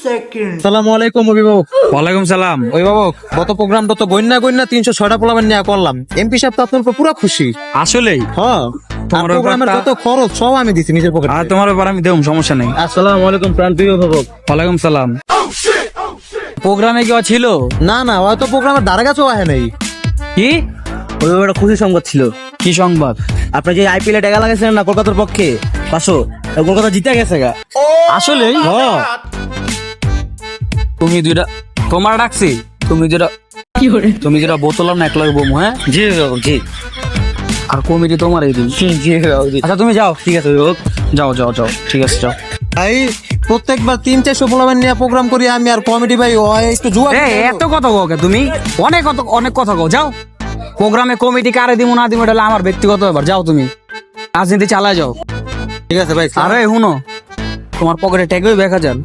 সালামু আলাইকুম অভিভাবক। ওয়ালাইকুম সালাম। অভিভাবক, গত প্রোগ্রামটা তো গন্যা 306টা পোলাবেন নিয়ে করলাম। এমপি সাহেব তো আপনার উপর পুরো খুশি। আসলেই হ্যাঁ, তোমার প্রোগ্রামের ব্যাপারটা- যত খরচ সব আমি দিছি নিজের পকেট আর তোমার ব্যাপার আমি দেব, সমস্যা নেই। আসসালামু আলাইকুম প্রাণপ্রিয় অভিভাবক। ওয়ালাইকুম সালাম। প্রোগ্রামে কি ছিল? না না, হয়তো প্রোগ্রামের ধারে কাছেও আহে নাই। কি ওই একটা খুশি সংবাদ ছিল। কি সংবাদ? আপনি যে আইপিএল এ টাকা লাগাইছিলেন না কলকাতার পক্ষে 500, কলকাতা জিতে গেছে গা। আসলেই হ্যাঁ, তুমি দুইটা তোমার ডাকছি, তুমি যেটা বোতল না এক লাগে বমু, হ্যাঁ? জি জি আর কমিটি তোমার এই দিন। জি। আচ্ছা তুমি যাও, ঠিক আছে যাও যাও যাও, ঠিক আছে যাও। ভাই প্রত্যেকবার 300-400 পোলাবেন নিয়ে প্রোগ্রাম করি আমি, আর কমিটি ভাই ও একটু জুয়া এত কথা কও কে তুমি? অনেক কথা কও, যাও। প্রোগ্রামে কমিটি কারে দিমু না দিমু এটা হলো আমার ব্যক্তিগত ব্যাপার, যাও তুমি রাজনীতি চালায় যাও। ঠিক আছে ভাই। আরে শুনো, তোমার পকেটে টাকা 1000